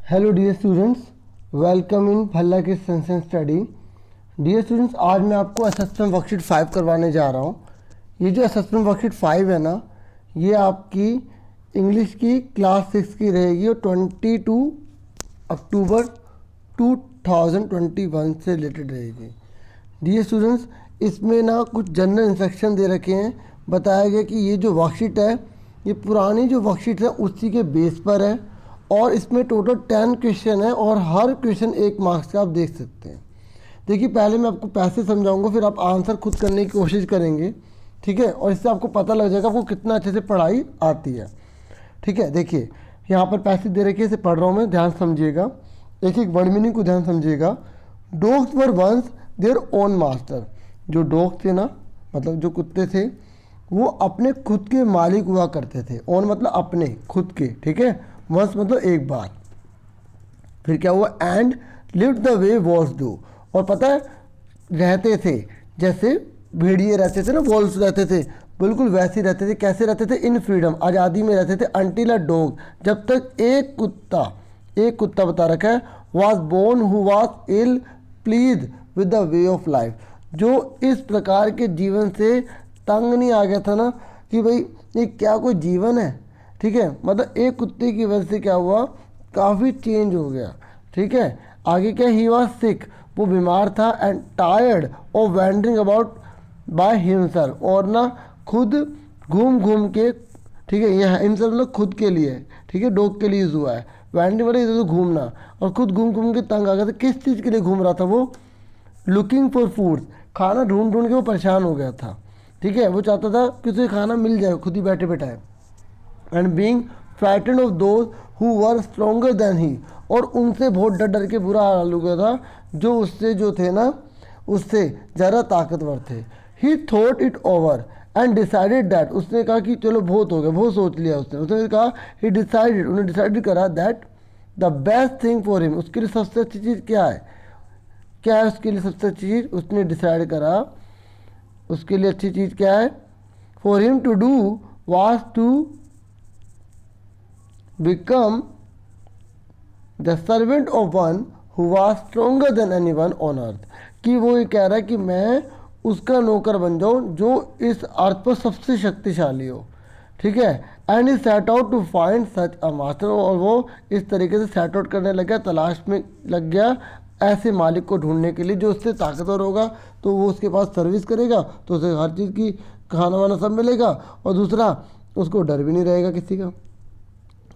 Hello dear students, welcome in Bhalla की sense and study. Dear students, आज मैं आपको असेसमेंट वर्कशीट 5 करवाने जा रहा हूँ। ये जो असेसमेंट वर्कशीट 5 है ना, ये आपकी इंग्लिश की क्लास 6 की रहेगी और 22 अक्टूबर 2021 से रिलेटेड रहेगी। डियर स्टूडेंट्स, इसमें ना कुछ जनरल इंस्ट्रक्शन दे रखे हैं। बताया गया कि ये जो वर्कशीट है, ये पुरानी जो वर्कशीट है उसी के बेस पर है और इसमें टोटल 10 क्वेश्चन है और हर क्वेश्चन 1 मार्क्स का आप देख सकते हैं। देखिए, पहले मैं आपको पैसे समझाऊंगा, फिर आप आंसर खुद करने की कोशिश करेंगे, ठीक है। और इससे आपको पता लग जाएगा आपको कितना अच्छे से पढ़ाई आती है, ठीक है। देखिए, यहाँ पर पैसे दे रखे, इसे पढ़ रहा हूँ मैं, ध्यान समझिएगा। एक एक वर्ड मीनिंग को ध्यान समझिएगा। Dogs were once their own master. जो डॉग थे ना, मतलब जो कुत्ते थे, वो अपने खुद के मालिक हुआ करते थे। ओन मतलब अपने खुद के, ठीक है। वंस मतलब एक बार। फिर क्या हुआ, and live the way walls do. और पता है, रहते थे जैसे भेड़िए रहते थे ना, वॉल्स रहते थे, बिल्कुल वैसे ही रहते थे। कैसे रहते थे? इन फ्रीडम, आज़ादी में रहते थे। अंटिल अ डॉग, जब तक एक कुत्ता बता रखा है, was born who was ill pleased with the way of life. जो इस प्रकार के जीवन से तंग नहीं आ गया था ना कि भाई ये क्या कोई जीवन है, ठीक है। मतलब एक कुत्ते की वजह से क्या हुआ, काफ़ी चेंज हो गया, ठीक है। आगे क्या, ही वॉज सिक, वो बीमार था, and tired of wandering about by himself, और ना खुद घूम घूम के, ठीक है। यह हिमसेल्फ मतलब खुद के लिए, ठीक है, डॉग के लिए यूज़ हुआ है। वैंडरिंग मतलब इधर उधर घूमना, और खुद घूम घूम के तंग आ गया था। किस चीज़ के लिए घूम रहा था वो? लुकिंग फॉर फूड, खाना ढूंढ ढूंढ के वो परेशान हो गया था, ठीक है। वो चाहता था कि उसे खाना मिल जाए खुद ही बैठे बैठाए। And being frightened of those who were stronger than he, और उनसे बहुत डर डर के बुरा हाल हो गया था जो उससे जो थे ना, उससे ज़्यादा ताकतवर थे। ही thought it over and decided that, उसने कहा कि चलो बहुत हो गया, बहुत सोच लिया उसने कहा, ही डिसाइडेड, उन्हें डिसाइडेड करा that the best thing for him, उसके लिए सबसे अच्छी चीज़ क्या है, क्या है उसके लिए सबसे अच्छी चीज़, उसने डिसाइड करा उसके लिए अच्छी चीज़ क्या है, for him to do was to become the servant of one who was stronger than anyone on earth। कि वो ये कह रहा है कि मैं उसका नौकर बन जाऊँ जो इस अर्थ पर सबसे शक्तिशाली हो, ठीक है। And he set out to find such a master, और वो इस तरीके से सेट आउट करने लग गया, तलाश में लग गया ऐसे मालिक को ढूंढने के लिए जो उससे ताकतवर होगा, तो वो उसके पास सर्विस करेगा, तो उसे हर चीज़ की खाना वाना सब मिलेगा, और दूसरा उसको डर भी नहीं रहेगा किसी का।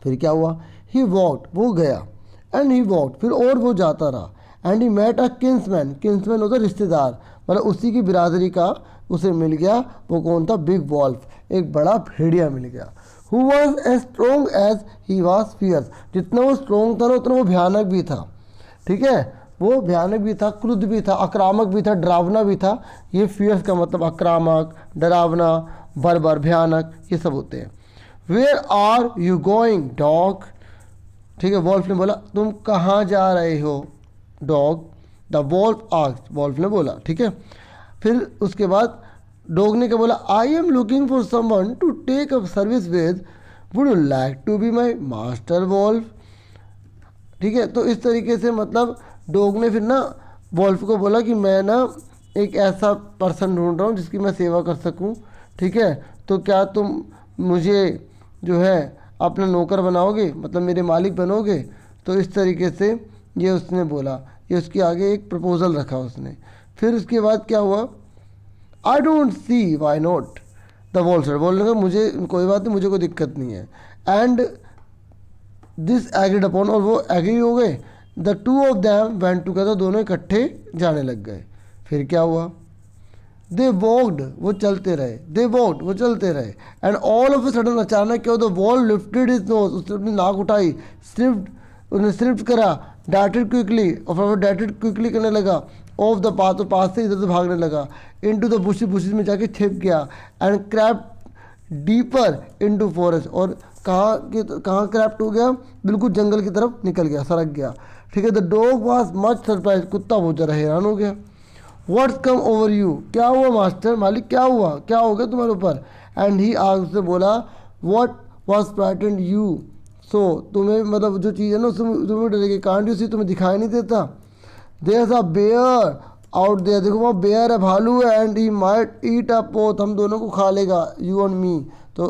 फिर क्या हुआ, ही वॉकड, वो गया, एंड ही वॉकड, फिर और वो जाता रहा, and he met a King's Men, King's Men होता रिश्तेदार, मतलब उसी की बिरादरी का उसे मिल गया। वो कौन था? बिग वॉल्फ, एक बड़ा भेड़िया मिल गया। Who was as strong as he was fierce, जितना वो स्ट्रोंग था ना उतना वो भयानक भी था, ठीक है। वो भयानक भी था, क्रुद्ध भी था, आक्रामक भी था, डरावना भी था। ये फियर्स का मतलब आक्रामक, डरावना, बर्बर, भयानक, ये सब होते हैं। Where are you going dog, ठीक है। वॉल्फ ने बोला, तुम कहाँ जा रहे हो dog? The wolf asked, wolf ने बोला, ठीक है। फिर उसके बाद डॉग ने क्या बोला, I am looking for someone to take up service with, would you like to be my master wolf, ठीक है। तो इस तरीके से मतलब डॉग ने फिर ना वॉल्फ को बोला कि मैं ना एक ऐसा पर्सन ढूंढ रहा हूँ जिसकी मैं सेवा कर सकूँ, ठीक है। तो क्या तुम मुझे जो है अपना नौकर बनाओगे, मतलब मेरे मालिक बनोगे? तो इस तरीके से ये उसने बोला, ये उसके आगे एक प्रपोजल रखा उसने। फिर उसके बाद क्या हुआ, I don't see why not, the wolf said, बोलने का मुझे कोई बात नहीं, मुझे कोई दिक्कत नहीं है। एंड दिस एग्रीड अपॉन, और वो एग्री हो गए। The two of them went together, दोनों इकट्ठे जाने लग गए। फिर क्या हुआ, दे वॉक्ड, वो चलते रहे, दे वॉक्ड, वो चलते रहे। And all of a sudden, अचानक क्या होता, वॉल लिफ्टेड हिज नोज, उसने अपनी नाक उठाई, स्लिप्ड, उन्हें स्लिप्ट करा, डाइटेड क्विकली, और फिर डाइटेड क्विकली करने लगा, ऑफ द पाथ, तो पाथ से इधर से भागने लगा, इनटू द बुशेस, बुशेस में जाके छिप गया, and crept deeper into forest, और कहाँ क्रैप्ट हो गया, बिल्कुल जंगल की तरफ निकल गया, सरक गया, ठीक है। The dog was much surprise, कुत्ता बहुत ज़्यादा हैरान हो गया। व्हाट्स कम ओवर यू, क्या हुआ मास्टर, मालिक क्या हुआ, क्या हो गया तुम्हारे ऊपर? एंड ही आग, उसने बोला, what was frightened you so तुम्हें मतलब जो चीज़ है ना उसमें तुम्हें डरेगी, कांट यू सी, तुम्हें दिखाई नहीं देता। There a bear out there, देखो वहाँ बेयर है, भालू है, and he might eat up both, हम दोनों को खा लेगा, यू एंड मी। तो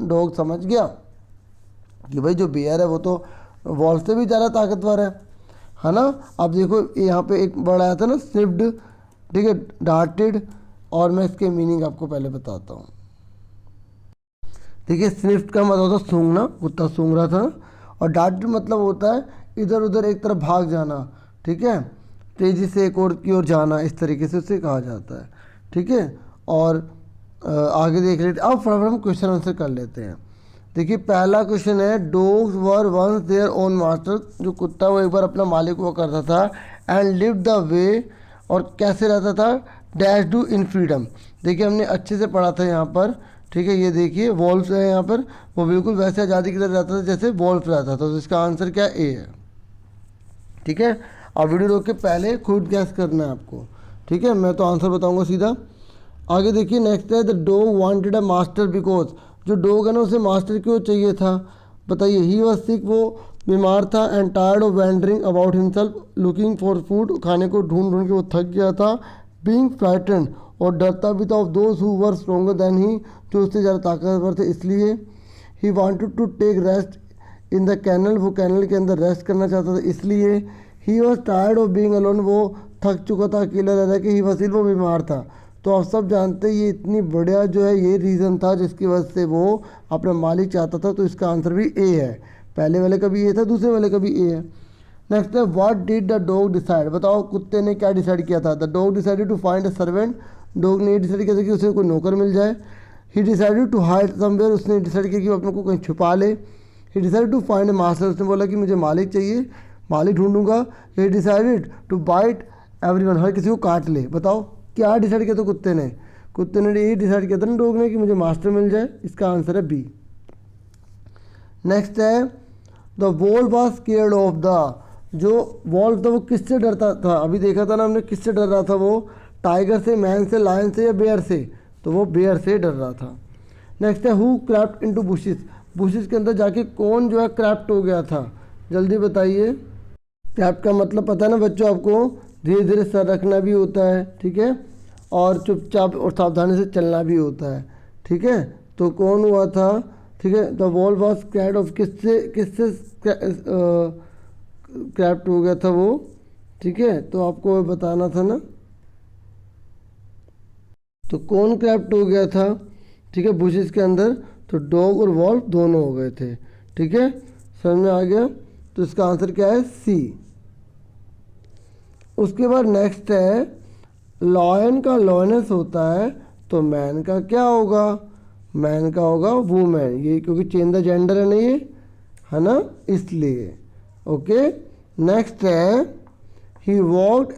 डॉग समझ गया कि भाई जो बेयर है वो तो वॉल्फ से भी ज़्यादा ताकतवर है ना। अब देखो यहाँ पे एक वर्ड आया था ना स्निफ्ड, ठीक है, डार्टेड, और मैं इसके मीनिंग आपको पहले बताता हूँ। देखिए स्निफ्ट का मतलब होता है सूंघना, कुत्ता सूंघ रहा था, और डार्टेड मतलब होता है इधर उधर एक तरफ भाग जाना, ठीक है, तेज़ी से एक और की ओर जाना, इस तरीके से उसे कहा जाता है, ठीक है। और आगे देख लेते, अब फटाफट हम क्वेश्चन आंसर कर लेते हैं। देखिए पहला क्वेश्चन है, dogs were once their own master, जो कुत्ता वो एक बार अपना मालिक हुआ करता था, एंड लिव द वे, और कैसे रहता था, डैश डू इन फ्रीडम। देखिए हमने अच्छे से पढ़ा था यहाँ पर, ठीक है, ये देखिए वॉल्फ है यहाँ पर, वो बिल्कुल वैसे आज़ादी की तरह रहता था जैसे वॉल्फ रहता था, तो इसका आंसर क्या ए है, ठीक है। अब वीडियो रोक के पहले खुद गैस करना है आपको, ठीक है, मैं तो आंसर बताऊंगा सीधा। आगे देखिए नेक्स्ट है, the dog wanted a master because, जो डॉग है ना उसे मास्टर क्यों चाहिए था, बताइए। ही वॉज सिक, वो बीमार था, and tired of wandering about himself, looking for food, खाने को ढूंढ ढूंढ के वो थक गया था, बींग फ्राइटेंड, और डरता भी था, of those who were stronger than he, जो उससे ज़्यादा ताकतवर थे इसलिए। He wanted to take rest in the canal, वो कैनल के अंदर रेस्ट करना चाहता था इसलिए। He was tired of being alone, वो थक चुका था अकेला रह रहा कि ही वसील, वो बीमार था। तो आप सब जानते हैं ये इतनी बढ़िया जो है ये रीज़न था जिसकी वजह से वो अपना मालिक चाहता था, तो इसका आंसर भी ए है। पहले वाले का भी ए था, दूसरे वाले का भी ए है। नेक्स्ट है, what did the dog decide, बताओ कुत्ते ने क्या डिसाइड किया था। The dog decided to find a servant, dog ने डिसाइड किया था कि उसे कोई नौकर मिल जाए। He decided to hide somewhere, उसने डिसाइड किया कि वो अपने को कहीं छुपा ले। He decided to find a master, उसने बोला कि मुझे मालिक चाहिए, मालिक ढूंढूंगा। He decided to bite everyone, हर किसी को काट ले। बताओ क्या डिसाइड किया था कुत्ते ने, कुत्ते ने यही डिसाइड किया था ना डॉग ने कि मुझे मास्टर मिल जाए, इसका आंसर है बी। नेक्स्ट है, the wolf was scared of the, जो वॉल्फ था वो किससे डरता था, अभी देखा था ना हमने किससे डर रहा था, वो टाइगर से, मैन से, लायन से या बेयर से, तो वो बेयर से डर रहा था। नेक्स्ट है, who crept into bushes, bushes के अंदर जाके कौन जो है क्रैप्ट हो गया था, जल्दी बताइए। क्रैप्ट का मतलब पता है ना बच्चों आपको, धीरे धीरे सर रखना भी होता है, ठीक है, और चुपचाप और सावधानी से चलना भी होता है, ठीक है। तो कौन हुआ था, ठीक है, the wolf was scared of, किससे किससे क्रैप्ट हो गया था वो, ठीक है, तो आपको बताना था ना, तो कौन क्रैप्ट हो गया था, ठीक है, बुशेस के अंदर, तो डॉग और वॉल्फ दोनों हो गए थे, ठीक है, समझ में आ गया। तो इसका आंसर क्या है, सी। उसके बाद नेक्स्ट है, लॉयन का लॉयनेस होता है, तो मैन का क्या होगा, मैन का होगा वूमेन, ये क्योंकि चेंज द जेंडर है ना ये, है ना, इसलिए। ओके, नेक्स्ट है, he walked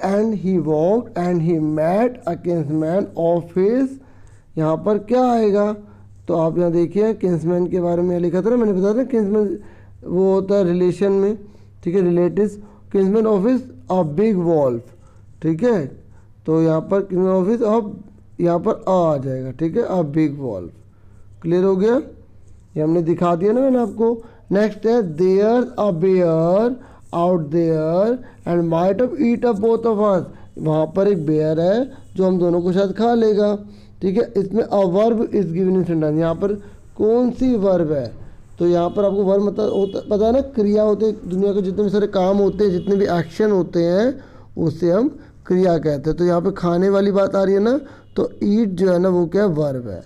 and he met a kinsman of his, यहाँ पर क्या आएगा, तो आप यहाँ देखिए किंसमैन के बारे में लिखा था ना, मैंने बताया था किंसमैन वो होता है रिलेशन में, ठीक है, relatives. Kinsman of his a big wolf, ठीक है, तो यहाँ पर किंसमैन ऑफ हिज, अब यहाँ पर आ जाएगा, ठीक है, अ बिग वॉल्फ। क्लियर हो गया, ये हमने दिखा दिया ना मैंने आपको। नेक्स्ट है, there a bear out there and might of eat up both of us, वहाँ पर एक बेयर है जो हम दोनों को शायद खा लेगा, ठीक है। इसमें a verb is given in sentence, यहाँ पर कौन सी वर्ब है, तो यहाँ पर आपको वर्ब मतलब पता है ना, क्रिया होते हैं, दुनिया के जितने भी सारे काम होते हैं, जितने भी एक्शन होते हैं उसे हम क्रिया कहते हैं। तो यहाँ पे खाने वाली बात आ रही है ना, तो ईट जो है ना वो क्या वर्ब है।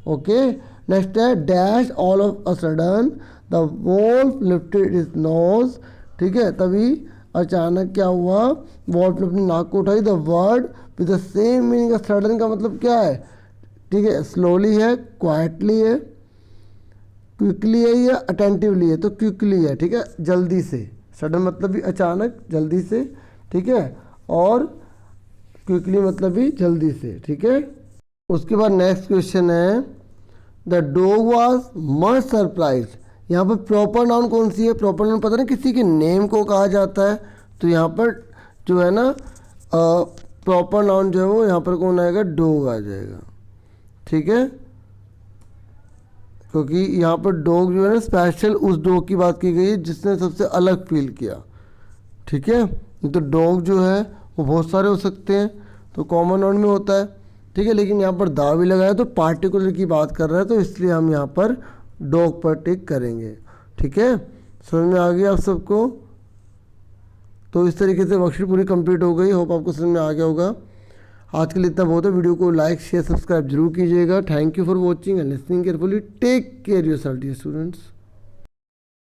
ओके, नेक्स्ट है, dash all of a sudden the wolf lifted is nose, ठीक है, तभी अचानक क्या हुआ, वॉल्फ ने अपनी नाक को उठाई। The word with the same meaning, sudden का मतलब क्या है, ठीक है, स्लोली है, क्वाइटली है, क्विकली है या अटेंटिवली है, तो क्विकली है, ठीक है, जल्दी से। सडन मतलब भी अचानक, जल्दी से, ठीक है, और क्विकली मतलब भी जल्दी से, ठीक है। उसके बाद नेक्स्ट क्वेश्चन है, the dog was much surprise, यहाँ पर प्रॉपर नाउन कौन सी है, प्रॉपर नाउन पता ना किसी के नेम को कहा जाता है, तो यहाँ पर जो है ना प्रॉपर नाउन जो है वो यहाँ पर कौन आएगा, डॉग आ जाएगा, ठीक है। क्योंकि यहाँ पर डॉग जो है ना स्पेशल उस डॉग की बात की गई है जिसने सबसे अलग फील किया, ठीक है। तो डॉग जो है वो बहुत सारे हो सकते हैं, तो कॉमन नाउन में होता है, ठीक है। लेकिन यहाँ पर दा भी लगाया तो पार्टिकुलर की बात कर रहा है, तो इसलिए हम यहाँ पर डॉग पर टिक करेंगे, ठीक है। समझ में आ गया आप सबको? तो इस तरीके से वर्कशीट पूरी कंप्लीट हो गई। होप आपको समझ में आ गया होगा। आज के लिए इतना बहुत है। वीडियो को लाइक शेयर सब्सक्राइब जरूर कीजिएगा। Thank you for watching and listening carefully. Take care yourself dear students.